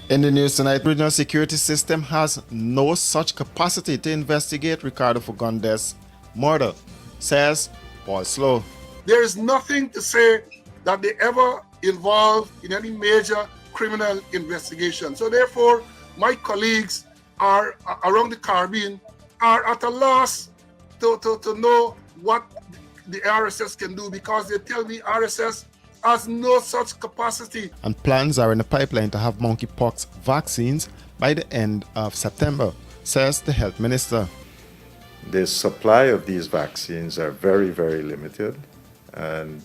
In the news tonight, regional security system has no such capacity to investigate Ricardo Fagundes' murder, says Paul Slow. There is nothing to say that they ever involved in any major criminal investigation. So therefore, my colleagues are around the Caribbean are at a loss to know what the RSS can do, because they tell me RSS has no such capacity. And plans are in the pipeline to have monkeypox vaccines by the end of September, says the health minister. The supply of these vaccines are very, very limited, and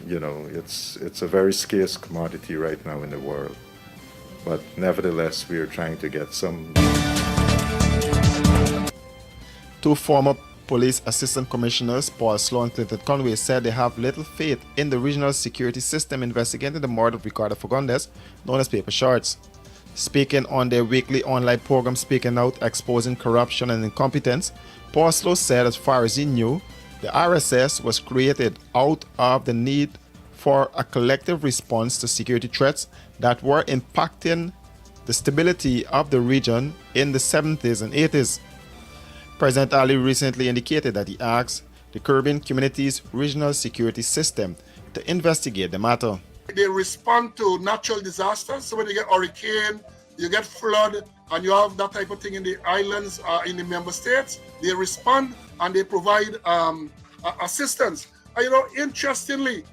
it's a very scarce commodity right now in the world. But nevertheless, we are trying to get some. Two former police assistant commissioners, Paul Slow and Clinton Conway, said they have little faith in the regional security system investigating the murder of Ricardo Fagundes, known as Paper Shorts. Speaking on their weekly online program, Speaking Out, exposing corruption and incompetence, Paul Slow said as far as he knew, the RSS was created out of the need for a collective response to security threats that were impacting the stability of the region in the 70s and 80s. President Ali recently indicated that he asked the Caribbean Community's regional security system to investigate the matter. They respond to natural disasters. So when you get hurricane, you get flood, and you have that type of thing in the islands, in the member states, they respond and they provide assistance. And, interestingly,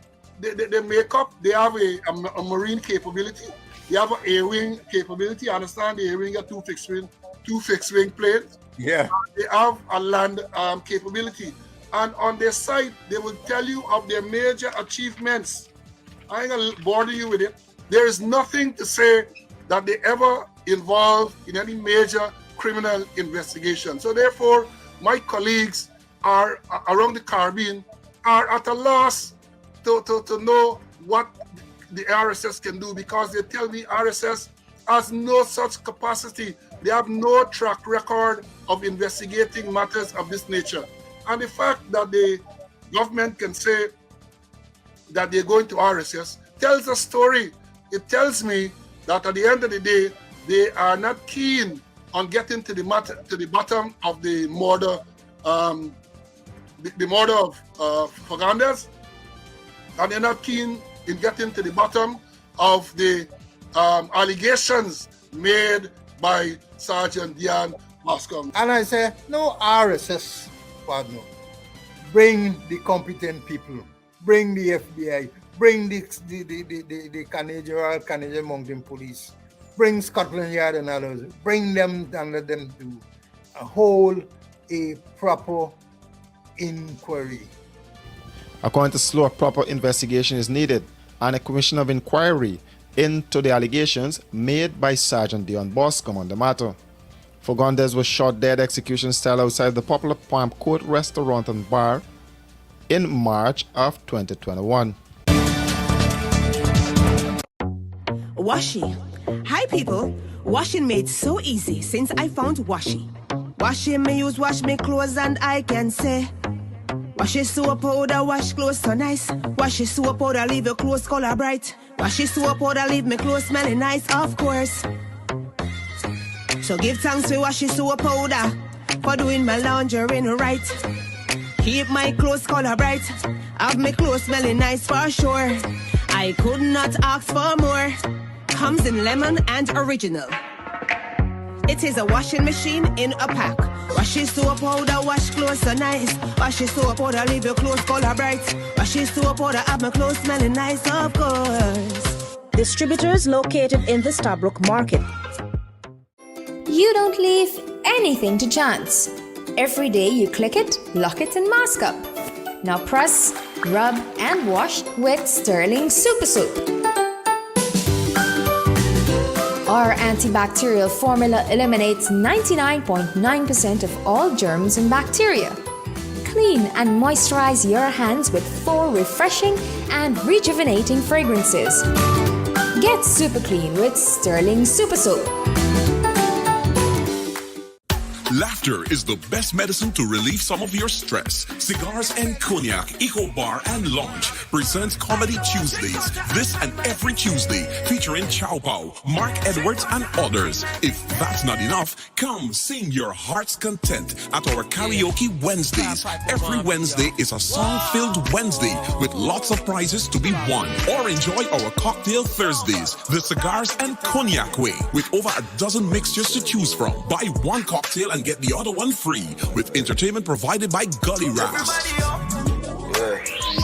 they make up, they have a marine capability. They have an air wing capability. I understand the air wing got two fixed wing planes. Yeah. They have a land capability. And on their site, they will tell you of their major achievements. I ain't gonna bother you with it. There is nothing to say that they ever involved in any major criminal investigation. So therefore, my colleagues are around the Caribbean are at a loss to know what the RSS can do, because they tell me RSS has no such capacity. They have no track record of investigating matters of this nature. And the fact that the government can say that they're going to RSS tells a story. It tells me that at the end of the day, they are not keen on getting to the bottom of the murder, the murder of Fagundes, and they're not keen in getting to the bottom of the allegations made by Sergeant Dian Bascom. And I say, no RSS, partner. Bring the competent people. Bring the FBI. Bring the Royal Canadian Mountain Police. Bring Scotland Yard and others. Bring them and let them do hold a proper inquiry. According to Slow, a proper investigation is needed and a commission of inquiry into the allegations made by Sergeant Dion Boscombe on the matter. Fagundes was shot dead execution style outside the popular Palm Court restaurant and bar in March of 2021. Washi. Hi people. Washing made so easy since I found Washi. Washing me use wash me clothes and I can say Washi soap powder wash clothes so nice. Washi soap powder leave your clothes color bright. Washi soap powder leave me clothes smelling nice, of course. So give thanks to Washi soap powder for doing my laundry right. Keep my clothes color bright. Have my clothes smelling nice for sure. I could not ask for more. Comes in lemon and original. It is a washing machine in a pack. Washi soap powder wash clothes so nice. Washi soap powder leave your clothes color bright. Washi soap powder have my clothes smelling nice, of course. Distributors located in the Stabrook Market. You don't leave anything to chance. Every day you click it, lock it and mask up. Now press, rub and wash with Sterling Super Soap. Our antibacterial formula eliminates 99.9% of all germs and bacteria. Clean and moisturize your hands with 4 refreshing and rejuvenating fragrances. Get super clean with Sterling Super Soap. Laughter is the best medicine to relieve some of your stress. Cigars and Cognac, Eco Bar and Lounge presents Comedy Tuesdays this and every Tuesday, featuring Chow Pao, Mark Edwards and others. If that's not enough, come sing your heart's content at our Karaoke Wednesdays. Every Wednesday is a song-filled Wednesday with lots of prizes to be won. Or enjoy our Cocktail Thursdays, the Cigars and Cognac way, with over a dozen mixtures to choose from. Buy one cocktail and get the other one free, with entertainment provided by Gully Raps.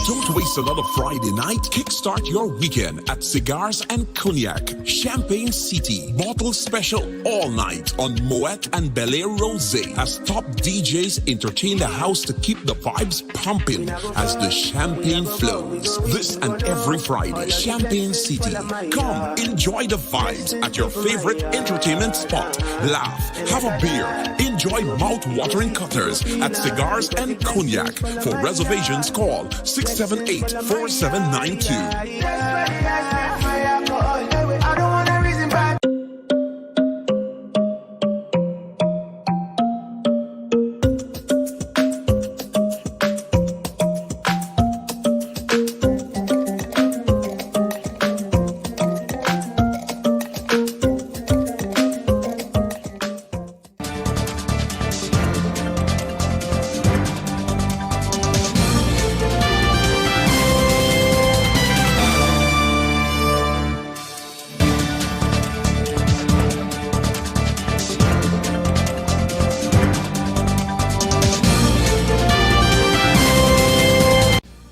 Don't waste another Friday night. Kickstart your weekend at Cigars and Cognac, Champagne City. Bottle special all night on Moet and Bel Air Rosé as top DJs entertain the house to keep the vibes pumping as the champagne flows. This and every Friday, Champagne City. Come, enjoy the vibes at your favorite entertainment spot. Laugh, have a beer, enjoy mouth-watering cutters at Cigars and Cognac. For reservations, call 678-4792.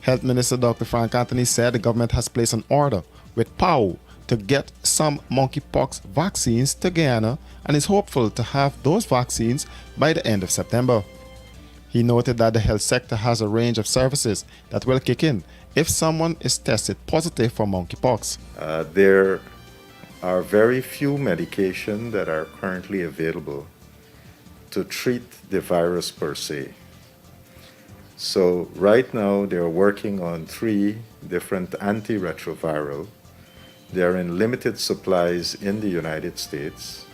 Health Minister Dr. Frank Anthony said the government has placed an order with PAO to get some monkeypox vaccines to Guyana and is hopeful to have those vaccines by the end of September. He noted that the health sector has a range of services that will kick in if someone is tested positive for monkeypox. There are very few medications that are currently available to treat the virus per se. So right now they're working on 3 different antiretroviral. They're in limited supplies in the United States,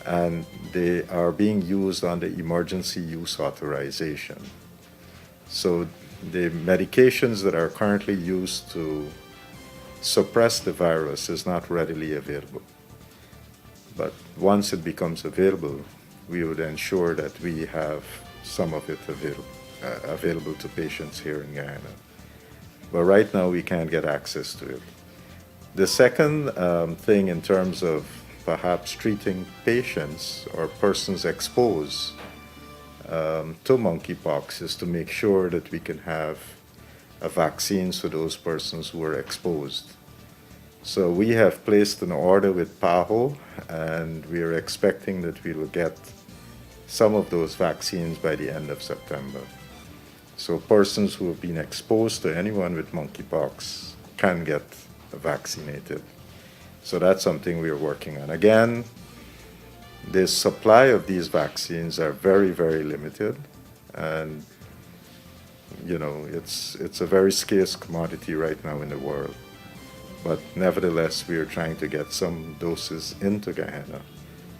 and they are being used under emergency use authorization. So the medications that are currently used to suppress the virus is not readily available. But once it becomes available, we would ensure that we have some of it available to patients here in Guyana. But right now we can't get access to it. The second thing in terms of perhaps treating patients or persons exposed to monkeypox is to make sure that we can have vaccines for those persons who are exposed. So we have placed an order with PAHO, and we are expecting that we will get some of those vaccines by the end of September. So persons who have been exposed to anyone with monkeypox can get vaccinated. So that's something we're working on. Again, the supply of these vaccines are very, very limited, and you know, it's a very scarce commodity right now in the world. But nevertheless, we are trying to get some doses into Guyana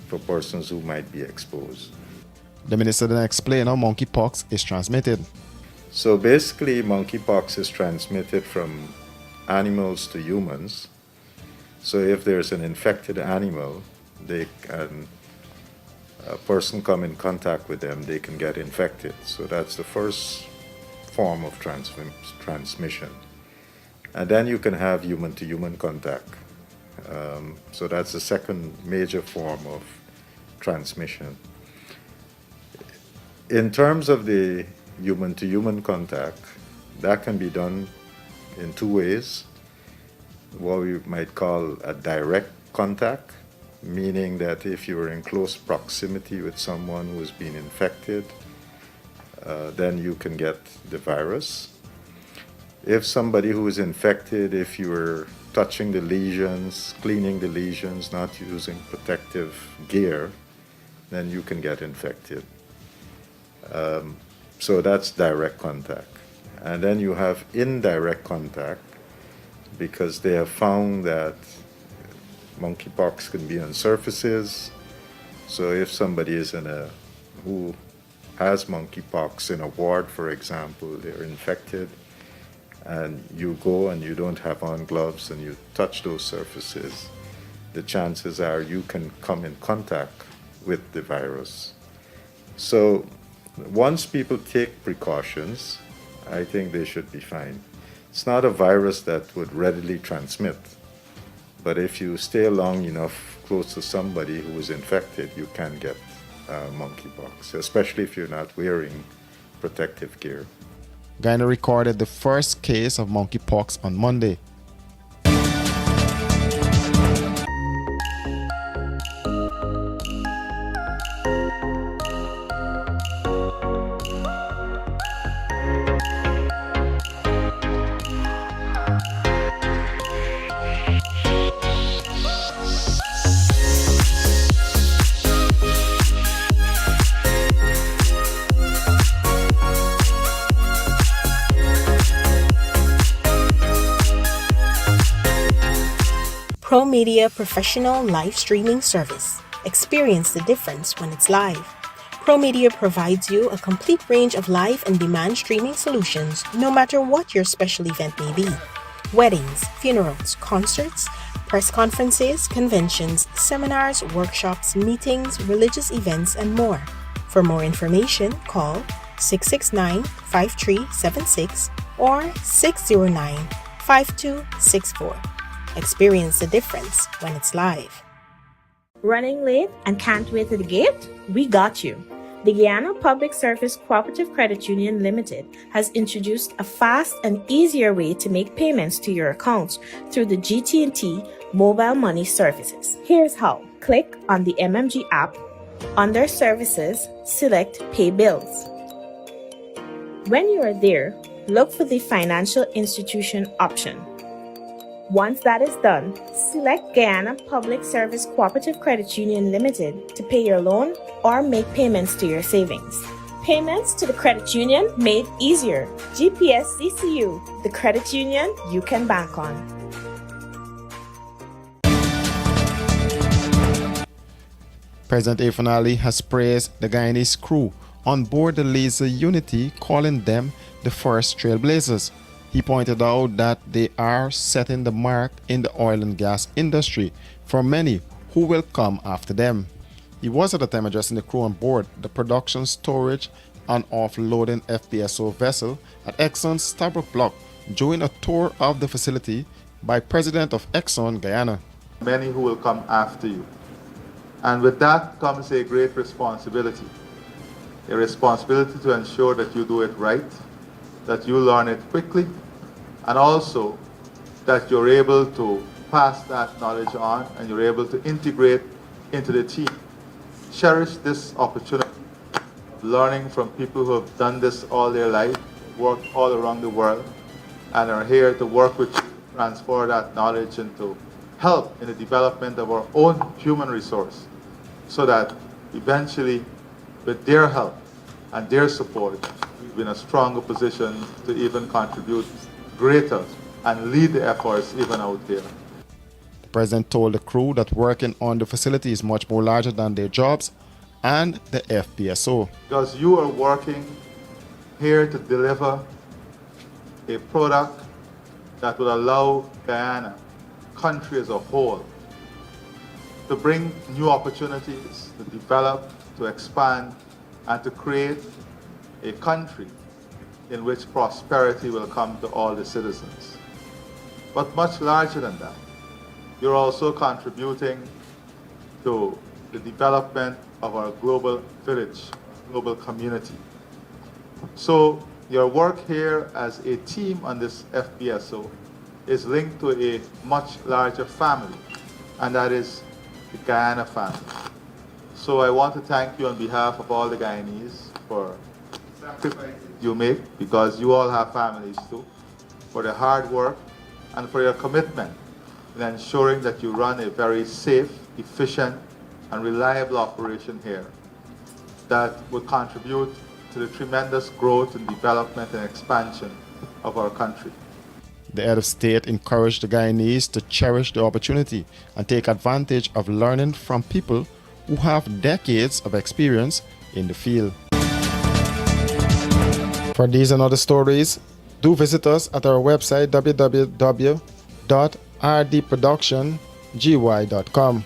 for persons who might be exposed. The minister then explained how monkeypox is transmitted. So basically, monkeypox is transmitted from animals to humans. So if there's an infected animal, a person come in contact with them, they can get infected. So that's the first form of transmission. And then you can have human-to-human contact. So that's the second major form of transmission. In terms of the human-to-human contact, that can be done in 2 ways. What we might call a direct contact, meaning that if you are in close proximity with someone who has been infected, then you can get the virus. If somebody who is infected, if you are touching the lesions, cleaning the lesions, not using protective gear, then you can get infected. So that's direct contact. And then you have indirect contact, because they have found that monkeypox can be on surfaces. So if somebody is in a who has monkeypox in a ward, for example, they're infected, and you go and you don't have on gloves and you touch those surfaces, the chances are you can come in contact with the virus. So once people take precautions, I think they should be fine. It's not a virus that would readily transmit, but if you stay long enough close to somebody who is infected, you can get monkeypox, especially if you're not wearing protective gear. Guyana recorded the first case of monkeypox on Monday. Pro Media Professional Live Streaming Service. Experience the difference when it's live. Pro Media provides you a complete range of live and demand streaming solutions no matter what your special event may be. Weddings, funerals, concerts, press conferences, conventions, seminars, workshops, meetings, religious events, and more. For more information, call 669-5376 or 609-5264. Experience the difference when it's live. Running late and can't wait to the gate? We got you. The Guyana Public Service Cooperative Credit Union Limited has introduced a fast and easier way to make payments to your accounts through the GT&T mobile money services. Here's how. Click on the MMG app. Under Services, select Pay Bills. When you are there, look for the Financial Institution option. Once that is done, select Guyana Public Service Cooperative Credit Union Limited to pay your loan or make payments to your savings. Payments to the credit union made easier. GPS CCU, the credit union you can bank on. President Afon Ali has praised the Guyanese crew on board the Laser Unity, calling them the first trailblazers. He pointed out that they are setting the mark in the oil and gas industry for many who will come after them. He was at the time addressing the crew on board the production, storage, and offloading FPSO vessel at Exxon's Stabroek Block during a tour of the facility by President of Exxon Guyana. Many who will come after you. And with that comes a great responsibility. A responsibility to ensure that you do it right, that you learn it quickly, and also that you're able to pass that knowledge on and you're able to integrate into the team. Cherish this opportunity of learning from people who have done this all their life, worked all around the world, and are here to work with you, transfer that knowledge and to help in the development of our own human resource, so that eventually, with their help and their support, we're in a stronger position to even contribute greater and lead the efforts even out here. The President told the crew that working on the facility is much more larger than their jobs and the FPSO. Because you are working here to deliver a product that will allow Guyana, country as a whole, to bring new opportunities, to develop, to expand, and to create a country in which prosperity will come to all the citizens. But much larger than that, you're also contributing to the development of our global village, global community. So your work here as a team on this FPSO is linked to a much larger family, and that is the Guyana family. So I want to thank you on behalf of all the Guyanese for the sacrifices you make, because you all have families too, for the hard work and for your commitment in ensuring that you run a very safe, efficient, and reliable operation here that will contribute to the tremendous growth and development and expansion of our country. The head of state encouraged the Guyanese to cherish the opportunity and take advantage of learning from people who have decades of experience in the field. For these and other stories, do visit us at our website www.rdproductiongy.com.